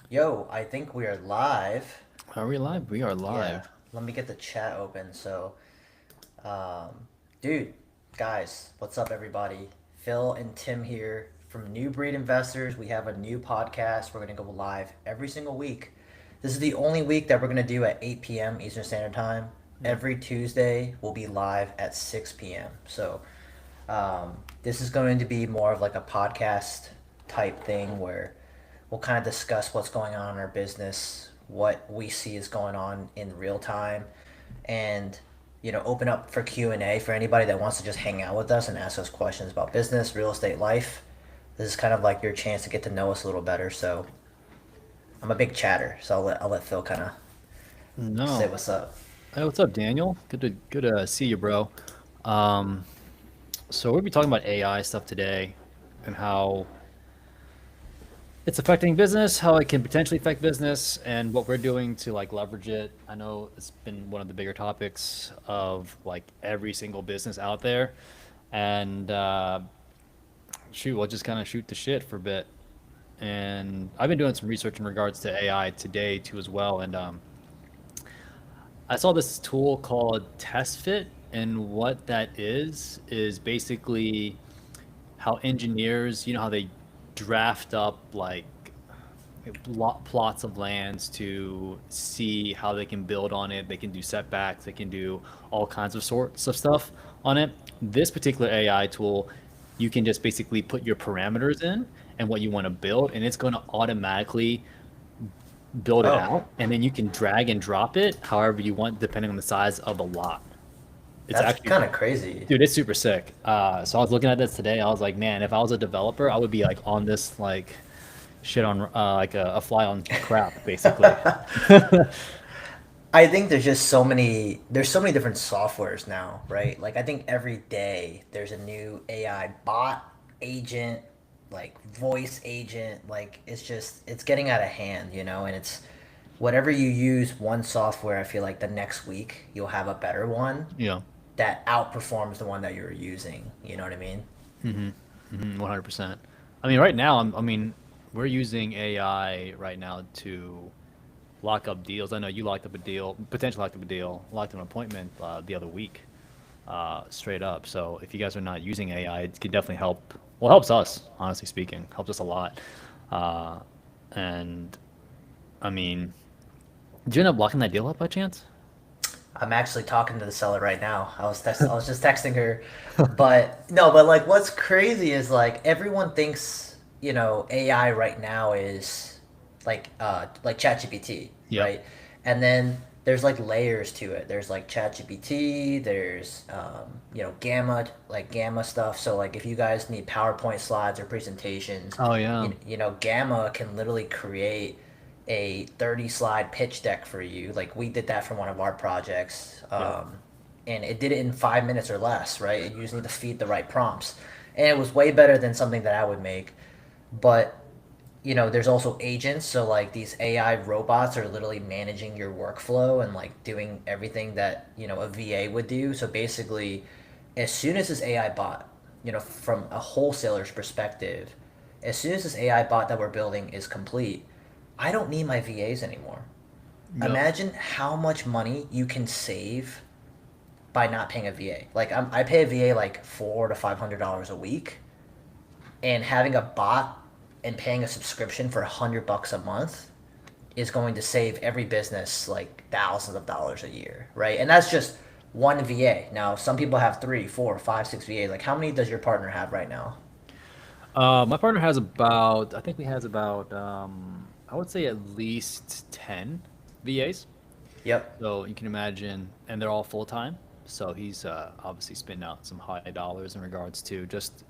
Yo, I think we are live. Are we live? We are Yeah, live. let me get the chat open. Um, dude, guys, what's up, everybody? Phil and Tim here from New Breed Investors. We have a new podcast. We're going to go live every single week. This is the only week that we're going to do at 8 p.m. Eastern Standard Time. Yeah. Every Tuesday, we'll be live at 6 p.m. This is going to be more of like a podcast type thing where we'll kind of discuss what's going on in our business, what we see is going on in real time, and open up for Q&A for anybody that wants to just hang out with us and ask us questions about business, real estate, life. This is kind of like your chance to get to know us a little better. So I'm a big chatter, so I'll let Phil kind of say No. what's up. Hey, what's up, Daniel? Good to see you, bro. Um, so we'll be talking about AI stuff today and how it's affecting business, how it can potentially affect business, and what we're doing to like leverage it. I know it's been one of the bigger topics of like every single business out there. And shoot, we'll just kind of shoot the shit for a bit. And I've been doing some research in regards to AI today too as well. And I saw this tool called TestFit, and what that is basically how engineers, how they draft up like plots of lands to see how they can build on it. They can do setbacks, they can do all kinds of sorts of stuff on it. This particular AI tool, you can just basically put your parameters in and what you want to build, and it's going to automatically build it Oh, out, and then you can drag and drop it however you want, depending on the size of the lot. It's that's actually, kind of crazy. dude, it's super sick. So I was looking at this today. I was like, man, if I was a developer, I would be like on this like shit on like a fly on crap, basically. I think there's so many different softwares now, right? Like I think every day there's a new AI bot agent, like voice agent, like it's getting out of hand, and it's whatever you use one software, I feel like the next week you'll have a better one Yeah. that outperforms the one that you're using, you know what I mean? 100%. I mean, right now, we're using AI right now to lock up deals. I know you locked up a deal, potentially locked up a deal, locked an appointment the other week, straight up. So if you guys are not using AI, it could definitely help. Well, it helps us, honestly speaking, helps us a lot. Uh, and I mean, did you end up locking that deal up by chance? I'm actually talking to the seller right now. I was just texting her, but no, but like what's crazy is like everyone thinks AI right now is like ChatGPT, Yep. right? And then there's like layers to it. There's like ChatGPT. There's Gamma stuff. So like if you guys need PowerPoint slides or presentations, Oh yeah. Gamma can literally create a 30 slide pitch deck for you. Like we did that for one of our projects. Yep. And it did it in 5 minutes or less, right? You just need to feed the right prompts. And it was way better than something that I would make. But, there's also agents. So, like, these AI robots are literally managing your workflow and, like, doing everything that, a VA would do. So, basically, as soon as this AI bot, from a wholesaler's perspective, as soon as this AI bot that we're building is complete, I don't need my VAs anymore. Yep. Imagine how much money you can save by not paying a VA. Like I pay a VA like $400 to $500 a week, and having a bot and paying a subscription for $100 a month is going to save every business like thousands of dollars a year, right? And that's just one VA. Now some people have three, four, five, six VAs. Like how many does your partner have right now? My partner has about, I think he has about, I would say at least 10 VAs. Yep. So you can imagine, and they're all full time. So he's obviously spending out some high dollars in regards to just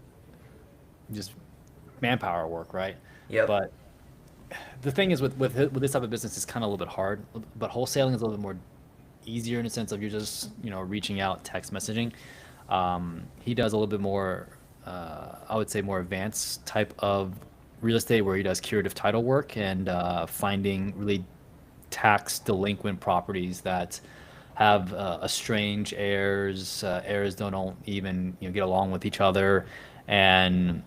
manpower work, right? Yep. But the thing is with this type of business, it's kind of a little bit hard. But wholesaling is a little bit more easier in the sense of you're just reaching out, text messaging. He does a little bit more, I would say, more advanced type of real estate where he does curative title work and finding really tax delinquent properties that have estranged heirs. Heirs don't even get along with each other, and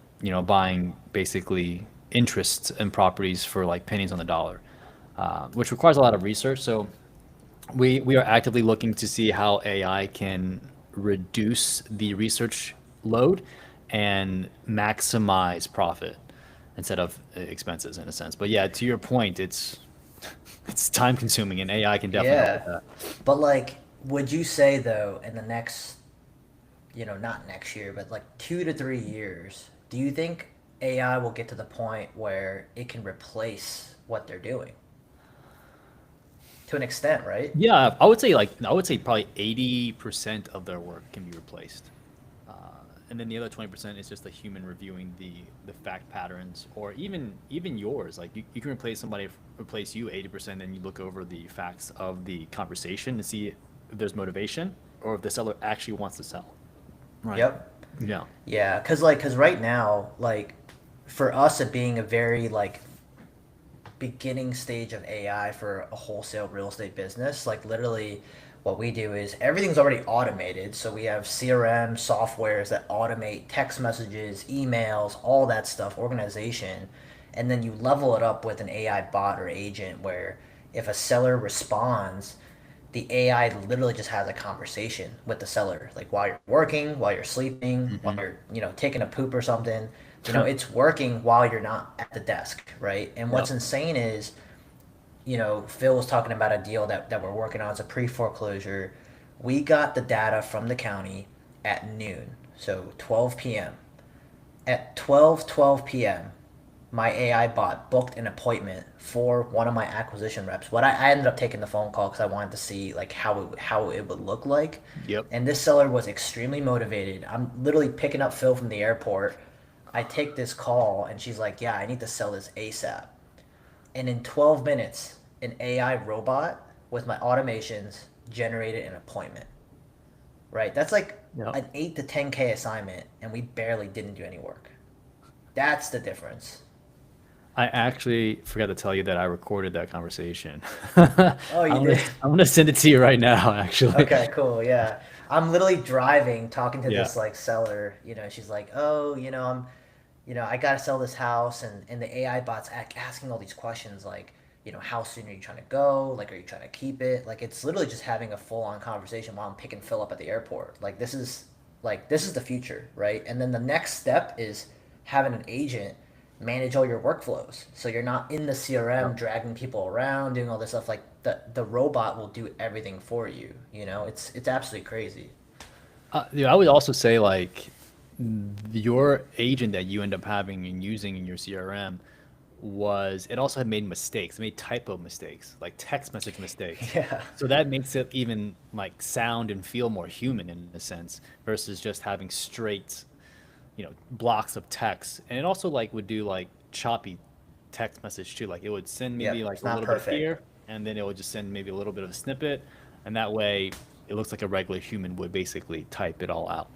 buying basically. interests in properties for like pennies on the dollar, which requires a lot of research. So we are actively looking to see how AI can reduce the research load and maximize profit instead of expenses in a sense. But yeah, to your point, it's time consuming, and AI can definitely help with Yeah. that. But like, would you say though, in the next, not next year, but like 2 to 3 years, do you think AI will get to the point where it can replace what they're doing to an extent, right? Yeah, I would say probably 80% of their work can be replaced. Uh, and then the other 20% is just a human reviewing the fact patterns, or even yours. Like you can replace somebody, replace you 80%, then you look over the facts of the conversation to see if there's motivation or if the seller actually wants to sell. Right. Yep. Yeah. Yeah, cause right now, like, for us, it being a very like beginning stage of AI for a wholesale real estate business, like literally what we do is everything's already automated. So we have CRM softwares that automate text messages, emails, all that stuff, organization. And then you level it up with an AI bot or agent where if a seller responds, the AI literally just has a conversation with the seller, like while you're working, while you're sleeping, while Hmm. you're, taking a poop or something. It's working while you're not at the desk, right? And what's Yep. insane is, Phil was talking about a deal that we're working on. It's a pre foreclosure. We got the data from the county at noon, so 12 p.m. At 12 p.m., my AI bot booked an appointment for one of my acquisition reps. I ended up taking the phone call because I wanted to see like how it would look like. Yep. And this seller was extremely motivated. I'm literally picking up Phil from the airport. I take this call and she's like, "Yeah, I need to sell this ASAP." And in 12 minutes, an AI robot with my automations generated an appointment. Right? That's like Yep. an 8 to 10K assignment and we barely didn't do any work. That's the difference. I actually forgot to tell you that I recorded that conversation. Oh, you did? I'm gonna send it to you right now, actually. Okay, cool. Yeah. I'm literally driving, talking to Yeah. this like seller, she's like, "Oh, I got to sell this house." And the AI bot's asking all these questions like, how soon are you trying to go? Like, are you trying to keep it? Like, it's literally just having a full-on conversation while I'm picking Phil up at the airport. Like, this is the future, right? And then the next step is having an agent manage all your workflows. So you're not in the CRM Yep. dragging people around, doing all this stuff. Like the robot will do everything for you. It's absolutely crazy. Yeah, I would also say like your agent that you end up having and using in your CRM was it also had made mistakes, it made typo mistakes, like text message mistakes. Yeah. So that makes it even like sound and feel more human in a sense versus just having straight, blocks of text. And it also like would do like choppy text message too. Like it would send maybe Yep. like It's a not little bit perfect. here, and then it would just send maybe a little bit of a snippet, and that way it looks like a regular human would basically type it all out,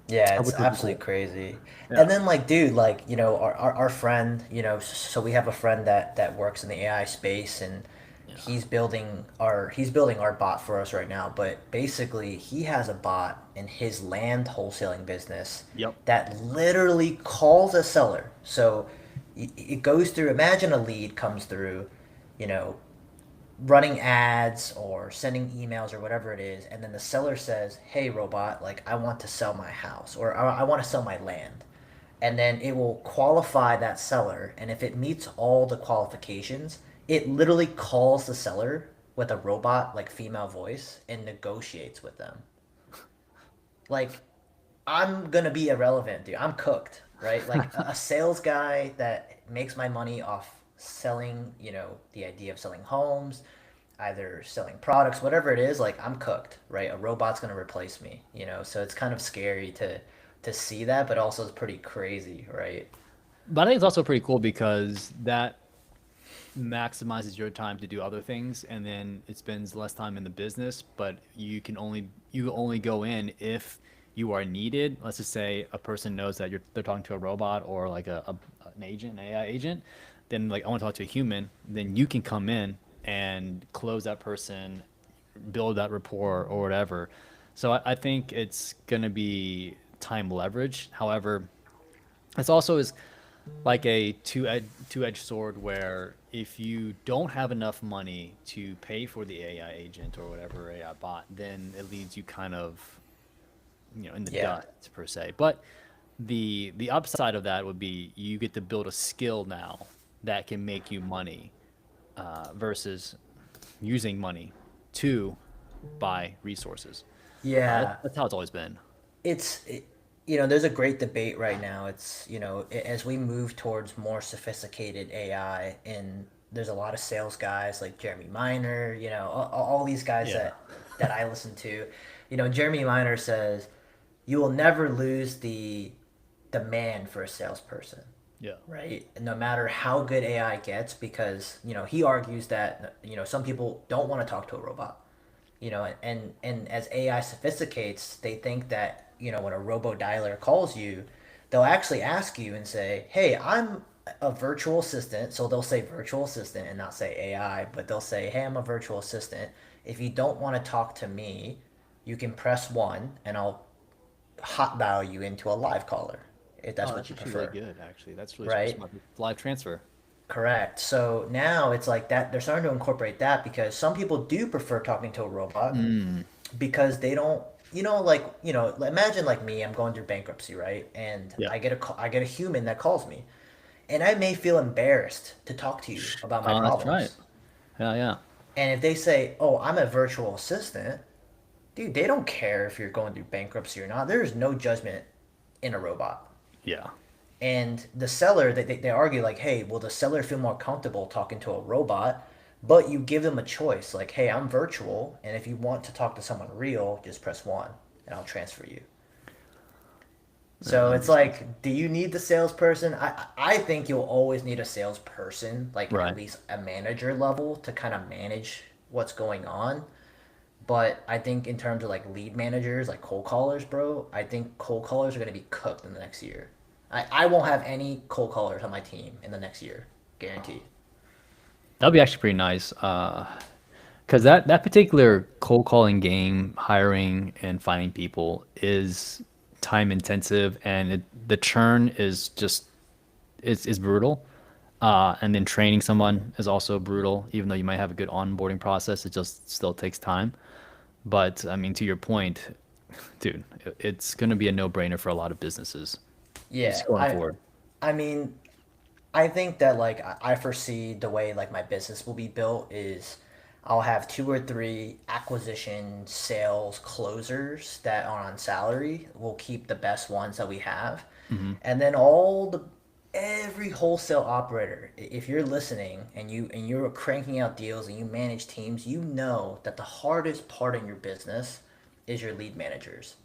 Yeah, it's which would be absolutely cool. crazy. And Yeah. then like, dude, like, our friend, so we have a friend that works in the AI space and Yeah. he's building our bot for us right now, but basically he has a bot in his land wholesaling business Yep. that literally calls a seller. So it goes through, imagine a lead comes through, you know, running ads or sending emails or whatever it is, and then the seller says, "Hey, robot, like I want to sell my house or I want to sell my land," and then it will qualify that seller, and if it meets all the qualifications, it literally calls the seller with a robot like female voice and negotiates with them. Like, I'm gonna be irrelevant, dude. I'm cooked, right? Like a sales guy that makes my money off selling, the idea of selling homes, either selling products, whatever it is, like I'm cooked, right? A robot's gonna replace me. So it's kind of scary to see that, but also it's pretty crazy, right? But I think it's also pretty cool because that maximizes your time to do other things, and then it spends less time in the business, but you only go in if you are needed. Let's just say a person knows that they're talking to a robot or like an agent, an AI agent, then like I want to talk to a human, then you can come in and close that person, build that rapport or whatever. So I think it's gonna be time leverage. However, it's also is like a two-edged sword where if you don't have enough money to pay for the AI agent or whatever AI bot, then it leaves you kind of, in the Yeah. dust per se. But the upside of that would be you get to build a skill now that can make you money versus using money to buy resources. Yeah. That's how it's always been. it's there's a great debate right now. It's as we move towards more sophisticated AI, and there's a lot of sales guys like Jeremy Miner, all these guys Yeah. that I listen to. Jeremy Miner says you will never lose the demand for a salesperson, Yeah. right? No matter how good AI gets, because he argues that some people don't want to talk to a robot, and as AI sophisticates, they think that when a robo dialer calls you, they'll actually ask you and say, "Hey, I'm a virtual assistant." So they'll say virtual assistant and not say AI, but they'll say, "Hey, I'm a virtual assistant. If you don't want to talk to me, you can press one, and I'll hot dial you into a live caller if that's Oh, what that's you actually really prefer." good. Actually, that's really Right? smart. Live transfer. Correct. So now it's like that. They're starting to incorporate that because some people do prefer talking to a robot Mm. because they don't like imagine like me, I'm going through bankruptcy, right? And Yeah. I get a human that calls me, and I may feel embarrassed to talk to you about my That's right. problems. Yeah, yeah, And if they say, "Oh, I'm a virtual assistant," dude, they don't care if you're going through bankruptcy or not. There's no judgment in a robot. yeah. And the seller, they argue like, "Hey, will the seller feel more comfortable talking to a robot?" But you give them a choice, like, "Hey, I'm virtual, and if you want to talk to someone real, just press one, and I'll transfer you." Yeah, So that it's makes sense. like, do you need the salesperson? I think you'll always need a salesperson, like at Right. least a manager level, to kind of manage what's going on. But I think in terms of like lead managers, like cold callers, bro, I think cold callers are going to be cooked in the next year. I won't have any cold callers on my team in the next year, guaranteed. That'd be actually pretty nice. Because that particular cold calling game, hiring and finding people is time intensive, and the churn is just is brutal. And then training someone is also brutal, even though you might have a good onboarding process. It just still takes time. But I mean, to your point, dude, it's going to be a no-brainer for a lot of businesses Yeah, just going forward. I mean, I think that like I foresee the way like my business will be built is I'll have two or three acquisition sales closers that are on salary. We'll keep the best ones that we have. Hmm. And then all the every wholesale operator, if you're listening and you're cranking out deals and you manage teams, you know that the hardest part in your business is your lead managers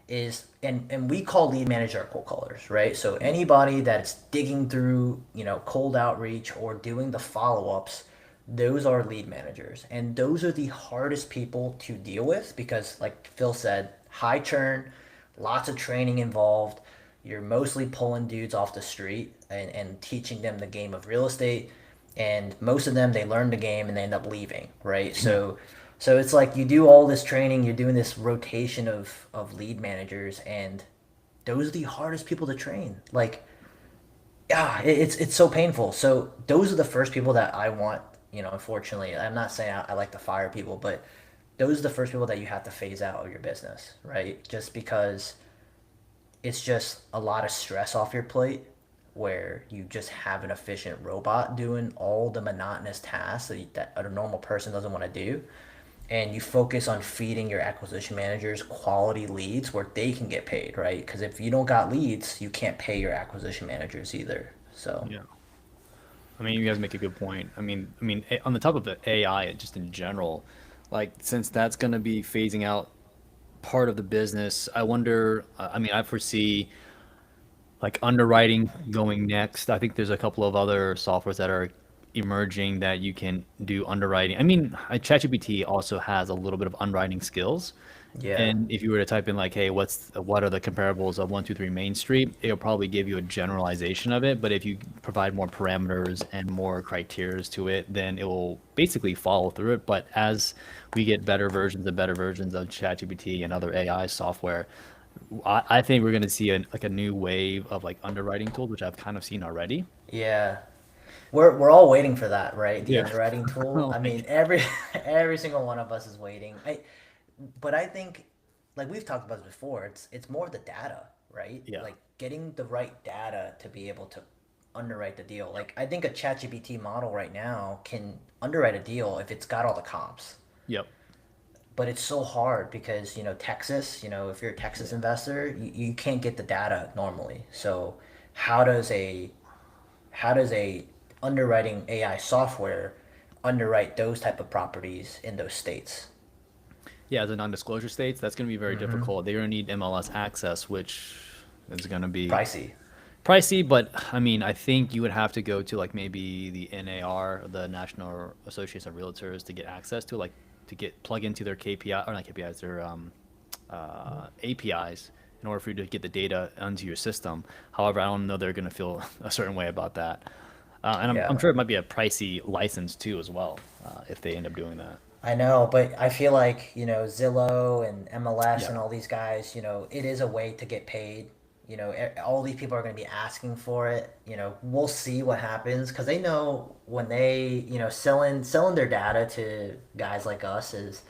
is and we call lead manager our cold callers, right? So anybody that's digging through, cold outreach or doing the follow-ups, those are lead managers. And those are the hardest people to deal with because like Phil said, high churn, lots of training involved. You're mostly pulling dudes off the street and teaching them the game of real estate. And most of them, they learn the game and they end up leaving, right? Yeah. So it's like you do all this training, you're doing this rotation of lead managers, and those are the hardest people to train. Like, yeah, it's so painful. So those are the first people that I want. Unfortunately, I'm not saying I like to fire people, but those are the first people that you have to phase out of your business, right? Just because it's just a lot of stress off your plate where you just have an efficient robot doing all the monotonous tasks that a normal person doesn't want to do, and you focus on feeding your acquisition managers quality leads where they can get paid, right? Because if you don't got leads, you can't pay your acquisition managers either. So Yeah. I mean, you guys make a good point. On the top of the AI, just in general, like since that's going to be phasing out part of the business, I wonder. I mean, I foresee like underwriting going next. I think there's a couple of other softwares that are emerging that you can do underwriting. I mean, ChatGPT also has a little bit of underwriting skills. yeah, And if you were to type in like, hey, what are the comparables of 123 Main Street, it'll probably give you a generalization of it. But if you provide more parameters and more criteria to it, then it will basically follow through it. But as we get better versions and better versions of ChatGPT and other AI software, I think we're gonna see like a new wave of like underwriting tools, which I've kind of seen already. Yeah. We're all waiting for that, right? The Yeah. underwriting tool. I mean, Like, every single one of us is waiting. But I think, like we've talked about this before, it's more of the data, right? yeah. Like getting the right data to be able to underwrite the deal. Like I think a ChatGPT model right now can underwrite a deal if it's got all the comps. Yep. But it's so hard because, Texas, if you're a Texas Yeah. investor, you can't get the data normally. So how does a how does a underwriting AI software underwrite those type of properties in those states? Yeah, as a non-disclosure states, that's going to be very difficult. They're going to need MLS access, which is going to be Pricey. pricey. But I mean, I think you would have to go to like maybe the NAR, the National Association of Realtors, to get access to like to get plug into their KPI or not KPIs, their APIs in order for you to get the data onto your system. However, I don't know they're going to feel a certain way about that. And I'm Yeah. sure it might be a pricey license too as well if they end up doing that. I know, but I feel like, Zillow and MLS Yeah. and all these guys, it is a way to get paid. All these people are going to be asking for it. We'll see what happens because they know when they, selling their data to guys like us is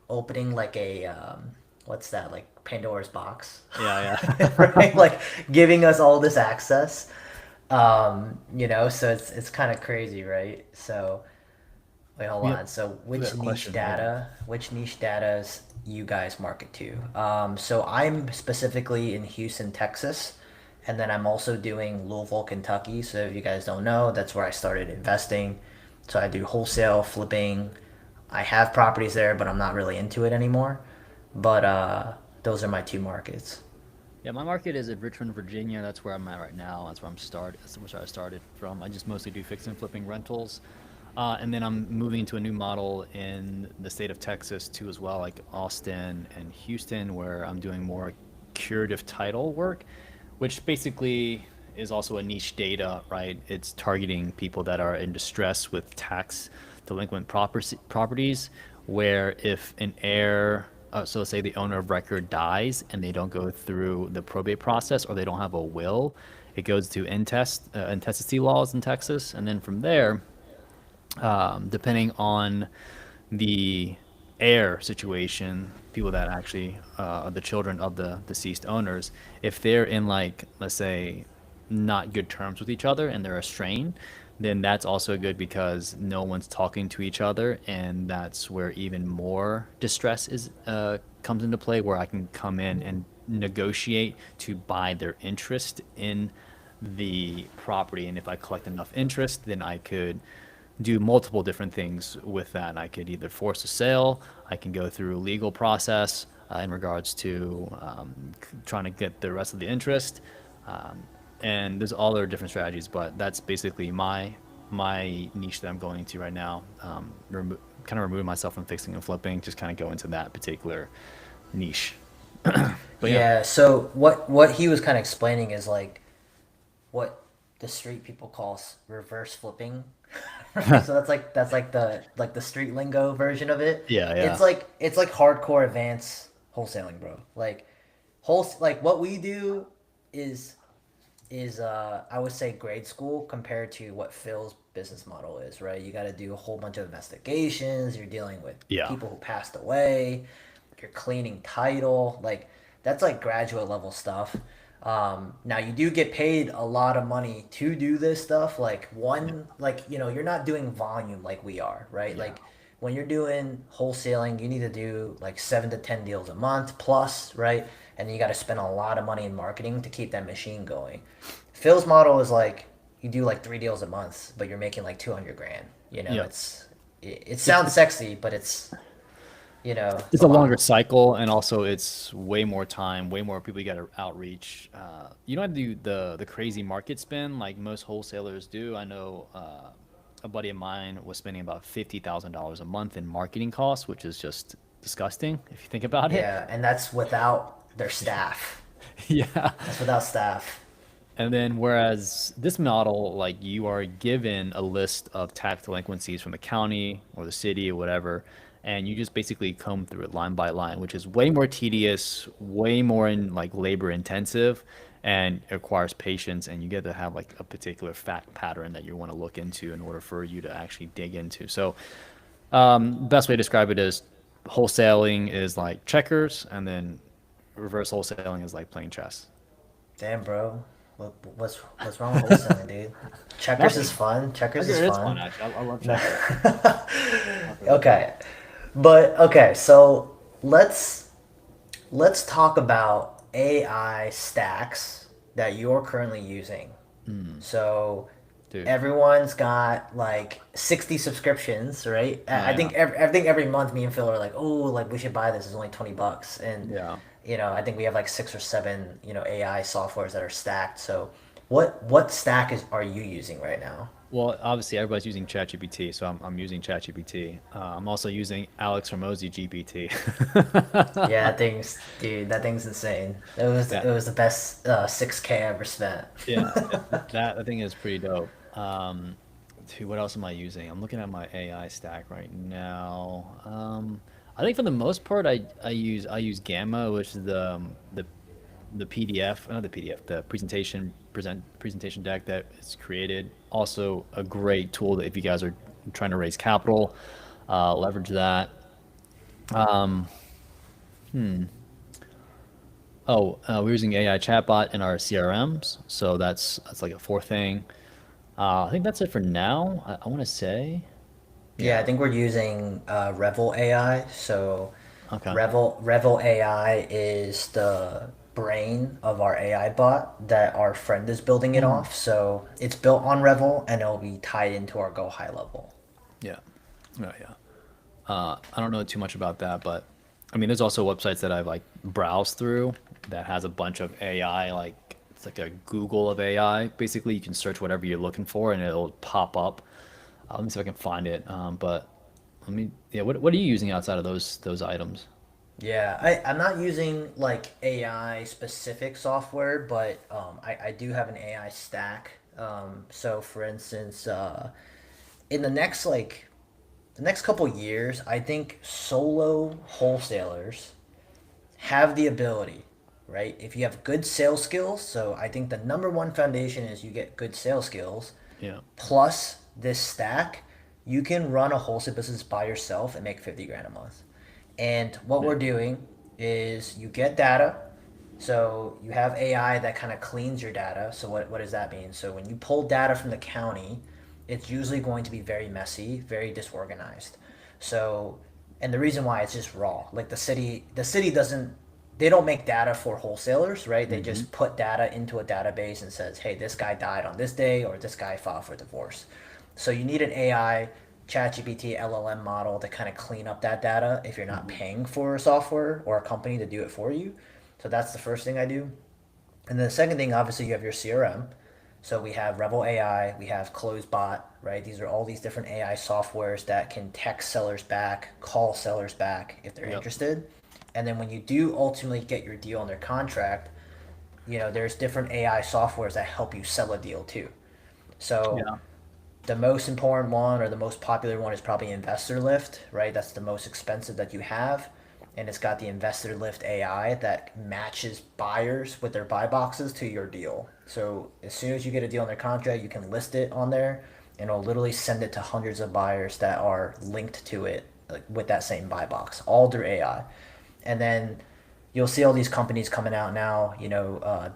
opening like a, what's that, like Pandora's box, Yeah, right? Like giving us all this access. So it's kind of crazy, right? So. Wait, hold yeah. on. So We got which a niche question. Yeah. data, you guys market to? So I'm specifically in Houston, Texas, and then I'm also doing Louisville, Kentucky. So if you guys don't know, that's where I started investing. So I do wholesale flipping. I have properties there, but I'm not really into it anymore. But those are my two markets. Yeah, my market is in Richmond, Virginia. That's where I'm at right now. That's where I'm started. That's where I started from. I just mostly do fix and flipping rentals, and then I'm moving into a new model in the state of Texas too, as well, like Austin and Houston, where I'm doing more curative title work, which basically is also a niche data, right? It's targeting people that are in distress with tax delinquent properties, where if an heir, so let's say the owner of record dies and they don't go through the probate process or they don't have a will, it goes to intestacy laws in Texas, and then from there, depending on the heir situation, people that actually are the children of the deceased owners, if they're in like, let's say, not good terms with each other and they're estranged, then that's also good because no one's talking to each other, and that's where even more distress is comes into play, where I can come in and negotiate to buy their interest in the property, and if I collect enough interest, then I could do multiple different things with that. I could either force a sale, I can go through a legal process in regards to trying to get the rest of the interest, um, and there's all other different strategies. But that's basically my niche that I'm going into right now. Kind of removing myself from fixing and flipping, just kind of go into that particular niche. But yeah, Yeah. So what he was kind of explaining is like what the street people call reverse flipping. Right? So that's like the street lingo version of it. yeah, It's yeah, like it's like hardcore advanced wholesaling, bro. Like what we do is I would say grade school compared to what Phil's business model is, right? You got to do a whole bunch of investigations. You're dealing with yeah, people who passed away. You're cleaning title. Like that's like graduate level stuff. Now you do get paid a lot of money to do this stuff. yeah, You're not doing volume like we are, right? yeah. Like when you're doing wholesaling, you need to do like 7 to 10 deals a month plus, right? And you got to spend a lot of money in marketing to keep that machine going. Phil's model is like you do like 3 deals a month, but you're making like 200 grand. Yeah. It It's sounds sexy, but it's it's a a longer lot. cycle, and also it's way more time, way more people you got to outreach. You don't have to do the crazy market spend like most wholesalers do. I know a buddy of mine was spending about $50,000 a month in marketing costs, which is just disgusting if you think about it. Yeah, and that's without their staff. Yeah. That's without staff. And then whereas this model, like you are given a list of tax delinquencies from the county or the city or whatever, and you just basically comb through it line by line, which is way more tedious, way more in like labor intensive, and it requires patience. And you get to have like a particular fact pattern that you want to look into in order for you to actually dig into. So, best way to describe it is wholesaling is like checkers, and then reverse wholesaling is like playing chess. Damn, bro. What's wrong with wholesaling, dude? Checkers is Nothing. fun. Checkers is Checker is fun, fun. actually. I love No. checkers. Checkers is fun. Okay. But okay, so let's talk about AI stacks that you're currently using. So Dude. everyone's got like 60 subscriptions, right? Oh I yeah. think every month me and Phil are like, oh, like we should buy this. It's only $20, and Yeah. I think we have like 6 or 7 AI softwares that are stacked. So what stack are you using right now? Well, obviously everybody's using ChatGPT, so I'm using ChatGPT. I'm also using Alex Hormozy GPT. Yeah, that thing's insane. It That was the best 6K I ever spent. yeah, that I think is pretty dope. Dude, what else am I using? I'm looking at my AI stack right now. I think for the most part, I use Gamma, which is the PDF, not the PDF, the presentation deck that is created. Also, a great tool that if you guys are trying to raise capital, leverage that. Um, we're using AI chatbot in our CRMs, so that's like a fourth thing. I think that's it for now. I want to say, Yeah, I yeah. think we're using Revel AI. So Okay. Revel AI is the brain of our AI bot that our friend is building it Mm. off. So it's built on Revel and it'll be tied into our Go High level. Yeah. Yeah. Yeah. I don't know too much about that, but I mean, there's also websites that I've like browsed through that has a bunch of AI, like it's like a Google of AI. Basically, you can search whatever you're looking for and it'll pop up. Let me see if I can find it. But let me, yeah, what are you using outside of those items? Yeah, I'm not using like AI specific software, but I do have an AI stack. So for instance, in the next couple years, I think solo wholesalers have the ability, right? If you have good sales skills, so I think the number one foundation is you get good sales skills, Yeah. plus this stack, you can run a wholesale business by yourself and make 50 grand a month. And what Yeah. we're doing is you get data. So you have AI that kind of cleans your data. So what does that mean? So when you pull data from the county, it's usually going to be very messy, very disorganized. So, and the reason why it's just raw. Like the city doesn't, they don't make data for wholesalers, right? They Hmm. just put data into a database and says, hey, this guy died on this day or this guy filed for divorce. So you need an AI ChatGPT LLM model to kind of clean up that data if you're not Hmm. paying for a software or a company to do it for you. So that's the first thing I do. And then the second thing, obviously, you have your CRM. So we have Revel AI, we have Closebot, right? These are all these different AI softwares that can text sellers back, call sellers back if they're Yep. interested. And then when you do ultimately get your deal on their contract, there's different AI softwares that help you sell a deal too. So Yeah. the most important one or the most popular one is probably Investor Lift, right? That's the most expensive that you have. And it's got the Investor Lift AI that matches buyers with their buy boxes to your deal. So as soon as you get a deal on their contract, you can list it on there and it'll literally send it to hundreds of buyers that are linked to it, like, with that same buy box, all through AI. And then you'll see all these companies coming out now.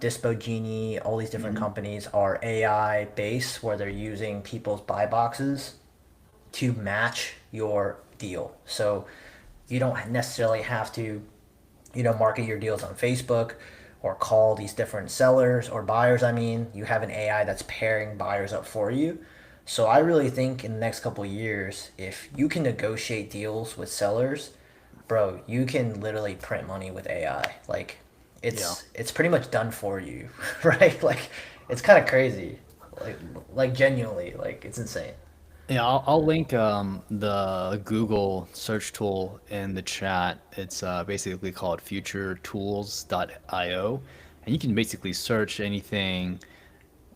Dispo Genie, all these different Hmm. companies are AI based, where they're using people's buy boxes to match your deal. So you don't necessarily have to, market your deals on Facebook or call these different sellers or buyers. I mean, you have an AI that's pairing buyers up for you. So I really think in the next couple of years, if you can negotiate deals with sellers, bro, you can literally print money with AI. Like Yeah. it's pretty much done for you, right? Like it's kind of crazy. Like like genuinely, like it's insane. Yeah, I'll link the Google search tool in the chat. It's basically called futuretools.io. And you can basically search anything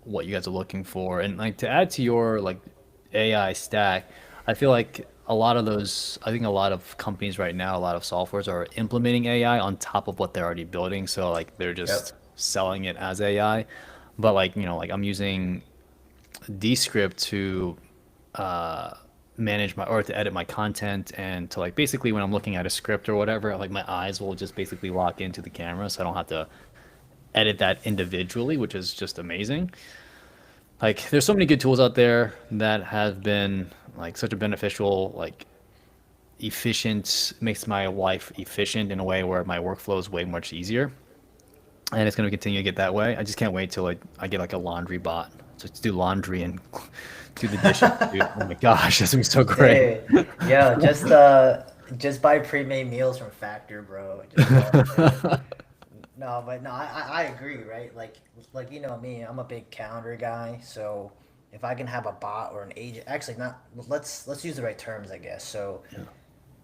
what you guys are looking for. And like to add to your like AI stack, I feel like a lot of those, I think a lot of companies right now, a lot of softwares are implementing AI on top of what they're already building. So like they're just Yep. selling it as AI. But like, like I'm using Descript to manage my or to edit my content and to like basically when I'm looking at a script or whatever, like my eyes will just basically lock into the camera so I don't have to edit that individually, which is just amazing. Like there's so many good tools out there that have been like such a beneficial, like efficient, makes my life efficient in a way where my workflow is way much easier. And it's going to continue to get that way. I just can't wait till like I get like a laundry bot to do laundry and do the dishes, dude. Oh my gosh, that's gonna be so great. Dude, yo, just buy pre-made meals from Factor, bro. Just call it a day. No, but no, I agree, right? Like you know me, I'm a big calendar guy, so if I can have a bot or an agent, actually not, let's use the right terms, I guess. So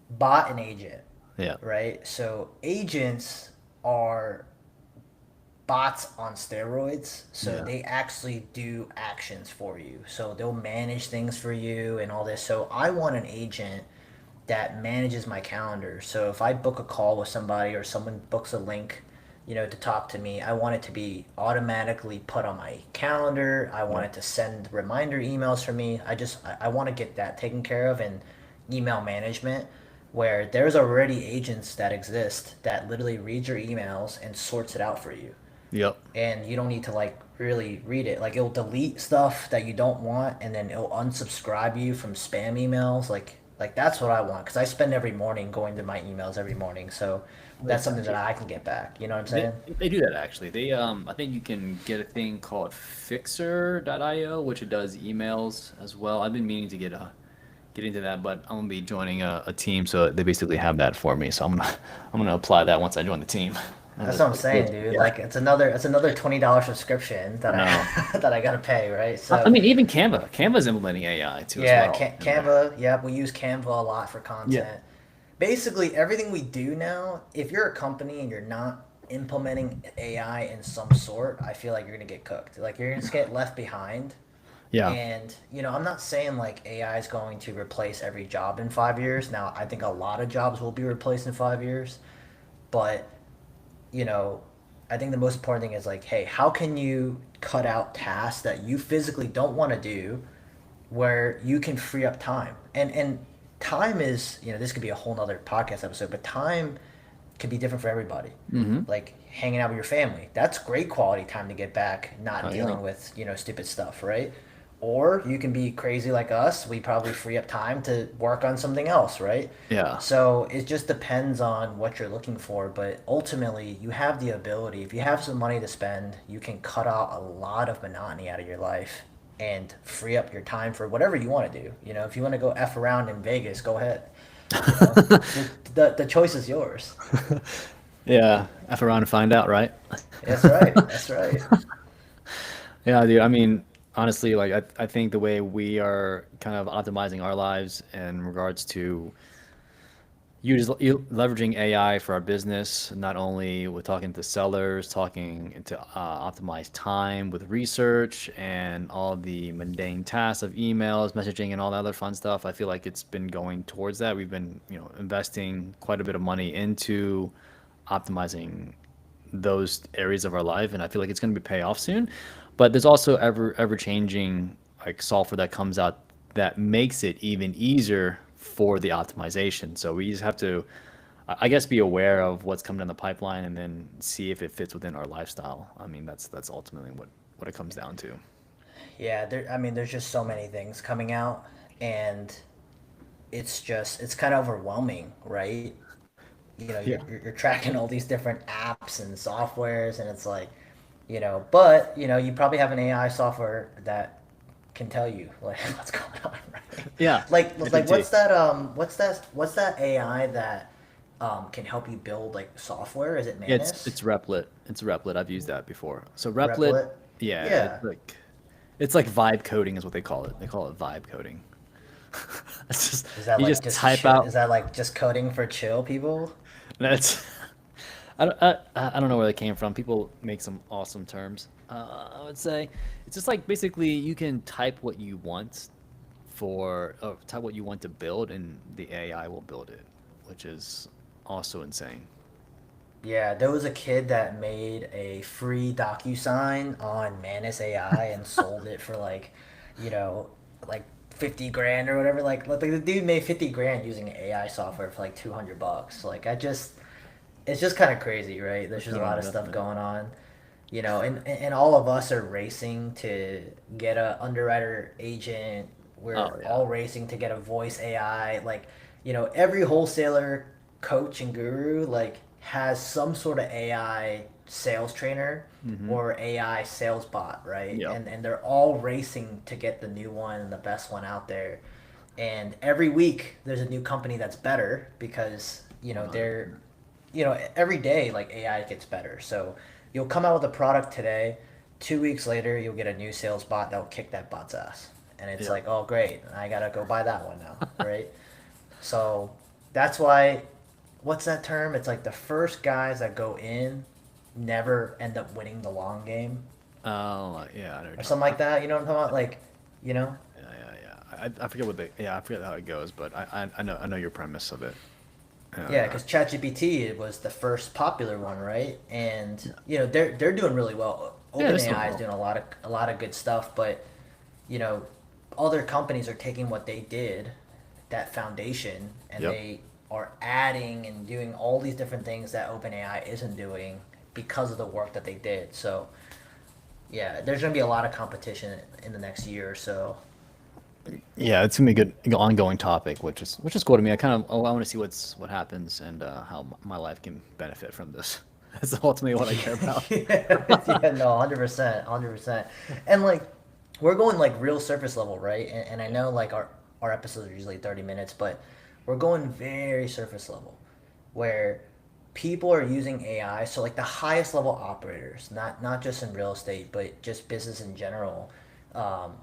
bot and agent, Yeah, right? So agents are bots on steroids, so yeah, they actually do actions for you, so they'll manage things for you and all this. So I want an agent that manages my calendar, so if I book a call with somebody or someone books a link, to talk to me, I want it to be automatically put on my calendar. I want yeah, it to send reminder emails for me. I want to get that taken care of, and email management, where there's already agents that exist that literally reads your emails and sorts it out for you, yep, and you don't need to like really read it. Like it'll delete stuff that you don't want, and then it'll unsubscribe you from spam emails. Like that's what I want, because I spend every morning going to my emails every morning. So that's it's something that actually I can get back. You know what I'm they saying? they do that actually. I think you can get a thing called Fixer.io, which it does emails as well. I've been meaning to get into that, but I'm gonna be joining a team, so they basically have that for me. So I'm gonna apply that once I join the team. That's what I'm That's good. saying, dude. Yeah, Like it's another $20 subscription that I know. I that I gotta pay, right? I So mean, even Canva's implementing AI too as yeah, well. And Canva. Yep, we use Canva a lot for yeah, content. Basically, everything we do now, if you're a company and you're not implementing AI in some sort, I feel like you're gonna get cooked. Like you're gonna just get left behind. yeah, And I'm not saying like AI is going to replace every job in 5 years. Now, I think a lot of jobs will be replaced in 5 years, but you know, I think the most important thing is like, hey, how can you cut out tasks that you physically don't want to do, where you can free up time? And time is, this could be a whole nother podcast episode, but time can be different for everybody. mm-hmm. Like hanging out with your family, that's great quality time to get back, not Oh yeah. dealing with stupid stuff, right? Or you can be crazy like us. We probably free up time to work on something else, right? Yeah. So it just depends on what you're looking for, but ultimately you have the ability. If you have some money to spend, you can cut out a lot of monotony out of your life and free up your time for whatever you want to do. If you want to go F around in Vegas, go ahead. You know, the choice is yours. Yeah. F around and find out, right? That's right. That's right. Yeah, dude. I mean, honestly, like I think the way we are kind of optimizing our lives in regards to leveraging AI for our business, not only with talking to sellers, talking to optimize time with research and all the mundane tasks of emails, messaging, and all that other fun stuff. I feel like it's been going towards that. We've been, investing quite a bit of money into optimizing those areas of our life, and I feel like it's going to be pay off soon. But there's also ever changing like software that comes out that makes it even easier for the optimization. So we just have to, I guess, be aware of what's coming in the pipeline and then see if it fits within our lifestyle. I mean, that's ultimately what it comes down to. Yeah, I mean, there's just so many things coming out, and it's kind of overwhelming, right? Yeah. You're tracking all these different apps and softwares, and it's like, but you probably have an AI software that can tell you like what's going on, right? Yeah, Like GPT. what's that AI that can help you build like software? Is it Yeah, it's Manus? it's Replit. It's Replit. I've used that before. So Replit, Replit? yeah, Yeah. it's like vibe coding is what they call it. They call it vibe coding. It's just Is that you like just just type chill? Is out. that like just coding for chill people? That's I don't know where they came from. People make some awesome terms. I would say it's just like basically you can type what you want for type what you want to build, and the AI will build it, which is also insane. Yeah, there was a kid that made a free DocuSign on Manus AI and sold it for like, you know, like 50 grand or whatever. Like the dude made 50 grand using AI software for like 200 bucks. Like it's just kind of crazy, right? There's just a Return on lot of stuff investment. going on, and all of us are racing to get a underwriter agent. Oh We're yeah. all racing to get a voice AI. Like, every wholesaler, coach, and guru like has some sort of AI sales trainer Mm-hmm. or AI sales bot, right? Yep. And they're all racing to get the new one and the best one out there. And every week there's a new company that's better because One hundred they're percent. every day like AI gets better. So you'll come out with a product today, 2 weeks later you'll get a new sales bot that'll kick that bot's ass, and it's Yep. like, oh great, I gotta go buy that one now, right? So that's why, what's that term? It's like the first guys that go in never end up winning the long game Oh yeah, I know what you're or talking something like about. that. You know what I'm talking about? Like, you know. Yeah, yeah, yeah. I forget what they. Yeah, I forget how it goes, but I know your premise of it. Oh Yeah, yeah. because ChatGPT was the first popular one, right? And Yeah. they're doing really well. Yeah, this doing OpenAI is well. doing a lot of good stuff, but you know, other companies are taking what they did, that foundation, and Yep. they are adding and doing all these different things that OpenAI isn't doing because of the work that they did. So yeah, there's gonna be a lot of competition in the next year or so. Yeah, it's gonna be a good ongoing topic, which is cool to me. I kind of I want to see what happens and how my life can benefit from this. That's ultimately what I care about. Yeah, yeah, no, 100%, 100%. And like we're going like real surface level, right? And I Yeah. know like our episodes are usually 30 minutes, but we're going very surface level where people are using AI. So like the highest level operators, not just in real estate, but just business in general.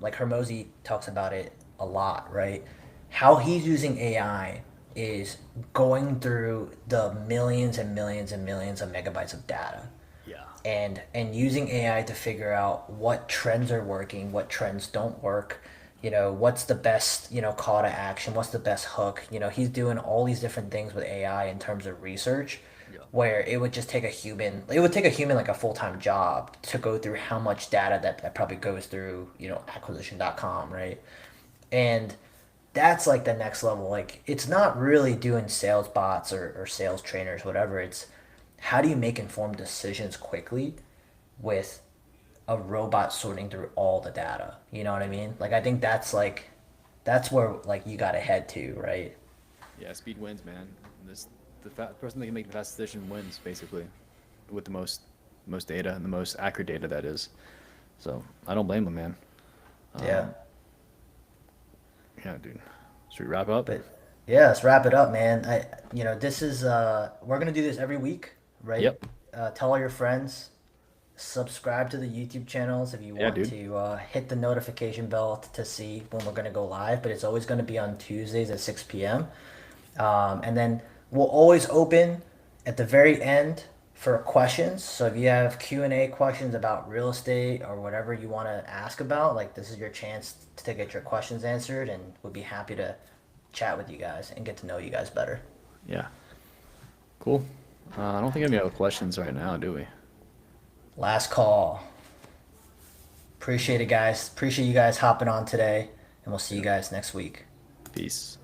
Like Hermosi talks about it a lot, right? How he's using AI is going through the millions and millions and millions of megabytes of data, Yeah. and using AI to figure out what trends are working, what trends don't work, what's the best, call to action, what's the best hook. He's doing all these different things with AI in terms of research, Yeah. where it would take a human like a full-time job to go through how much data that probably goes through, acquisition.com, right? And that's like the next level. Like it's not really doing sales bots or sales trainers, whatever. It's how do you make informed decisions quickly with a robot sorting through all the data. You know what I mean? Like I think that's where like you got to head to, right? Yeah. Speed wins, man. This the person that can make the fastest decision wins, basically, with the most data and the most accurate data that is. So I don't blame them, man. Yeah. Yeah, dude. Should we wrap up? But yeah, let's wrap it up, man. This is we're gonna do this every week, right? Yep. Tell all your friends, subscribe to the YouTube channels if you Yeah, want dude. to hit the notification bell to see when we're gonna go live. But it's always gonna be on Tuesdays at 6 p.m. And then we'll always open at the very end for questions. So if you have Q&A questions about real estate or whatever you want to ask about, like this is your chance to get your questions answered, and we'll be happy to chat with you guys and get to know you guys better. Yeah. Cool. I don't think I have any other questions right now, do we? Last call. Appreciate it, guys. Appreciate you guys hopping on today, and we'll see you Yep. guys next week. Peace.